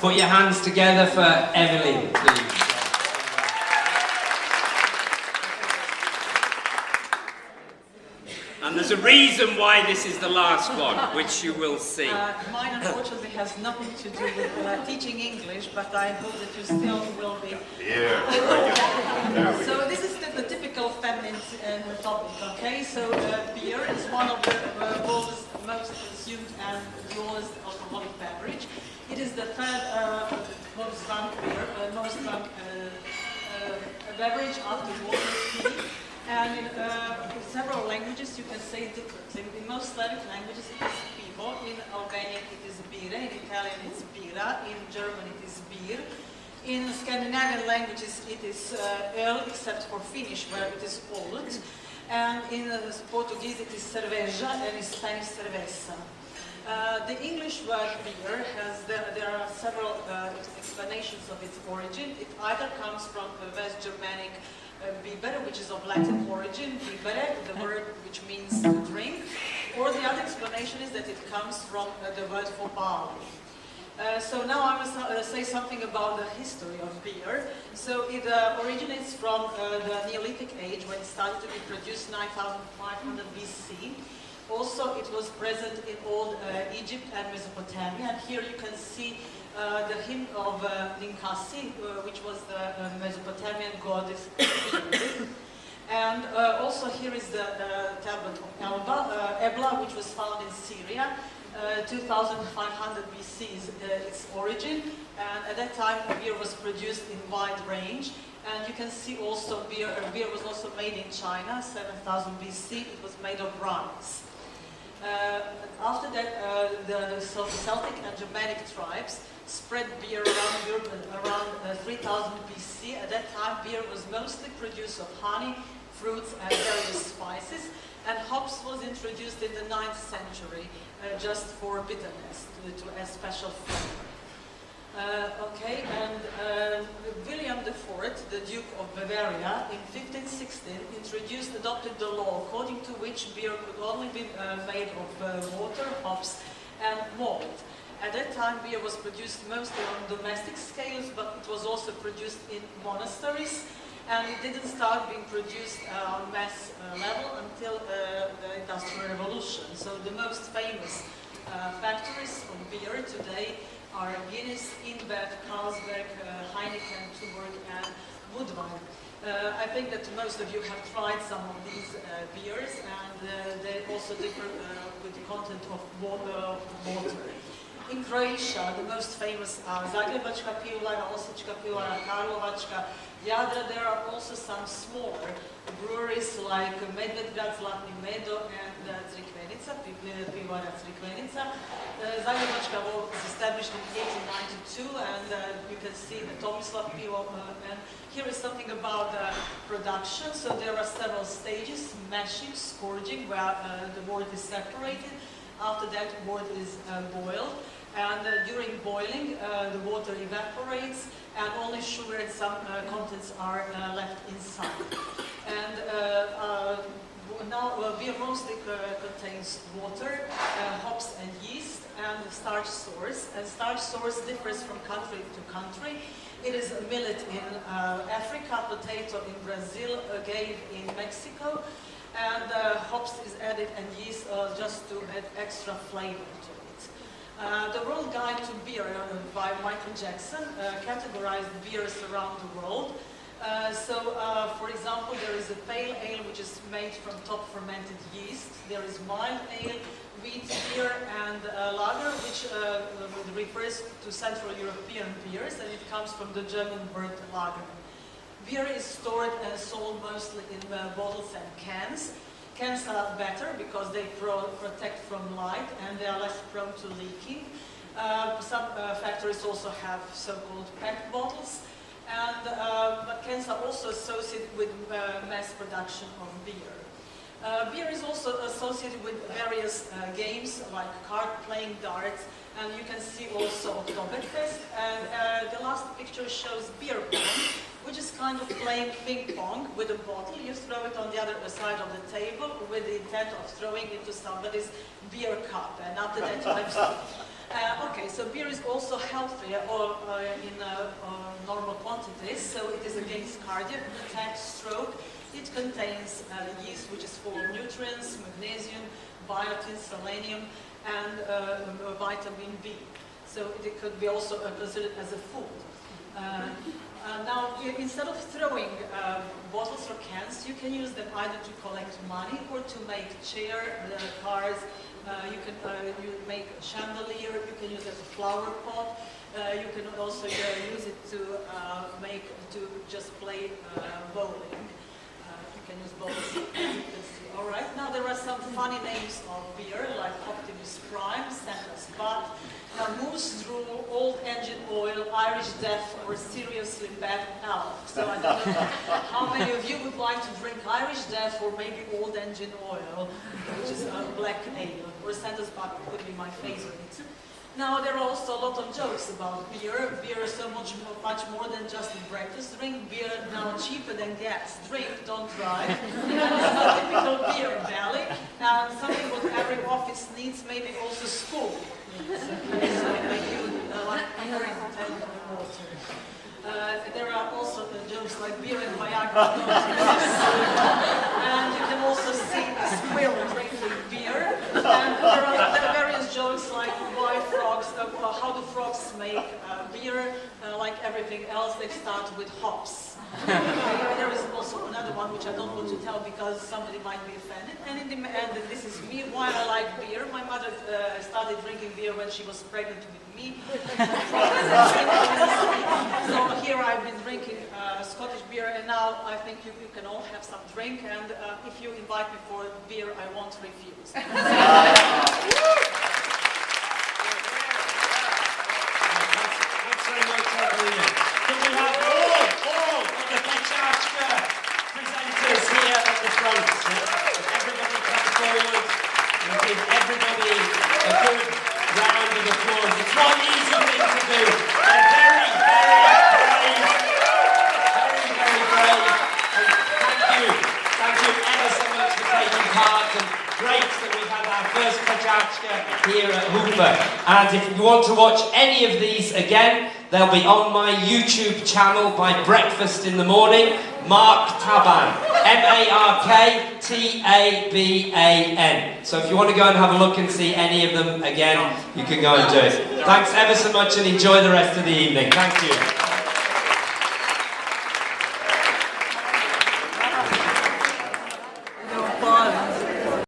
Put your hands together for Evelyn, please. And there's a reason why this is the last one, which you will see. Mine unfortunately has nothing to do with teaching English, but I hope that you still will be. So this is the typical feminine topic, okay? So beer is one of the world's most consumed and oldest alcoholic beverage. It is the third most drunk beer, beverage after water, tea. And in several languages you can say it differently. In most Slavic languages it is pivo, in Albanian it is bire, in Italian it's bira, in German it is beer. In Scandinavian languages it is ale, except for Finnish where it is old. And in Portuguese it is cerveja, and in Spanish cerveza. The English word beer there are several explanations of its origin. It either comes from West Germanic bibere, which is of Latin origin, bibere, the word which means to drink, or the other explanation is that it comes from the word for barley. So now I must say something about the history of beer. So it originates from the Neolithic age, when it started to be produced 9,500 BC. Also, it was present in old Egypt and Mesopotamia. And here you can see the hymn of Ninkasi, which was the Mesopotamian goddess. And also here is the tablet of Ebla, which was found in Syria. 2,500 BC is its origin, and at that time beer was produced in wide range. And you can see also beer was also made in China, 7,000 BC. It was made of bronze. After that, the Celtic and Germanic tribes spread beer around Europe around 3000 BC. At that time, beer was mostly produced of honey, fruits, and various spices. And hops was introduced in the 9th century just for bitterness, to add special flavor. Okay, and William IV, the Duke of Bavaria, in 1516 adopted the law according to which beer could only be made of water, hops, and malt. At that time, beer was produced mostly on domestic scales, but it was also produced in monasteries, and it didn't start being produced on mass level until the Industrial Revolution. So the most famous factories of beer today are Guinness, InBev, Carlsberg, Heineken, Tuborg, and Woodbine. I think that most of you have tried some of these beers, and they also differ with the content of water. In Croatia, the most famous are Zagrebačka pivovara, Osječka pivovara, Karlovačka, Jadra. There are also some smaller breweries like Medvedgrad, Zlatni Medo, and Crikvenica, pivovara Crikvenica. Zagrebačka was established in 1892, and you can see the Tomislav pivo. And here is something about the production. So there are several stages: mashing, scourging, where the wort is separated. After that, wort is boiled. And during boiling, the water evaporates, and only sugar and some contents are left inside. And now beer mostly contains water, hops and yeast, and starch source. And starch source differs from country to country. It is millet in Africa, potato in Brazil, agave in Mexico, and hops is added and yeast just to add extra flavor to it. The World Guide to Beer by Michael Jackson categorized beers around the world. For example, there is a pale ale which is made from top fermented yeast. There is mild ale, wheat beer, and lager, which refers to Central European beers, and it comes from the German word lager. Beer is stored and sold mostly in bottles and cans. Cans are better because they protect from light and they are less prone to leaking. Some factories also have so-called PET bottles, and but cans are also associated with mass production of beer. Beer is also associated with various games like card playing, darts, and you can see also Oktoberfest. And the last picture shows beer pong, which is kind of playing ping pong with a bottle. You throw it on the other side of the table with the intent of throwing into somebody's beer cup. And after that, Okay, so beer is also healthy or in normal quantities, so it is against cardiac attack, stroke. It contains yeast, which is full of nutrients, magnesium, biotin, selenium, and vitamin B. So it could be also considered as a food. Now, instead of throwing bottles or cans, you can use them either to collect money or to make chair, cars. You can make a chandelier. You can use it as a flower pot. You can also use it to just play bowling. You can use both. As you can see. All right. Now there are some funny names of beer, like Optimus Prime, Santa's Butt, Moose Drool, Old Engine Oil, Irish Death, or Seriously Bad Elf. So I don't know how many of you would like to drink Irish Death or maybe Old Engine Oil, which is black ale, or Santa's Butt would be my favorite. Now there are also a lot of jokes about beer. Beer is so much more than just a breakfast drink. Beer now cheaper than gas. Drink, don't drive. That is a typical beer belly. And something what every office needs, maybe also school. There are also jokes like beer and Viagra. And you can also see a squirrel drinking beer. And there are various jokes like why frogs, how do frogs make beer? Like everything else, they start with hops. There is also another one which I don't want to tell because somebody might be offended. And in the end, this is me, why I like beer. My mother started drinking beer when she was pregnant with me. So here I've been drinking Scottish beer, and now I think you can all have some drink. And if you invite me for beer, I won't refuse. Thanks very much, Evelina. Can we have all of the Pecha Kucha presenters here at the front? Everybody come forward and give everybody a good round of applause. It's not an easy thing to do. They're very, very brave. And thank you ever so much for taking part. And great that we've had our first Pecha Kucha here at H.U.P.E. And if you want to watch any of these again, they'll be on my YouTube channel by breakfast in the morning. Mark Taban, M-A-R-K-T-A-B-A-N. So if you want to go and have a look and see any of them again, you can go and do it. Thanks ever so much and enjoy the rest of the evening. Thank you.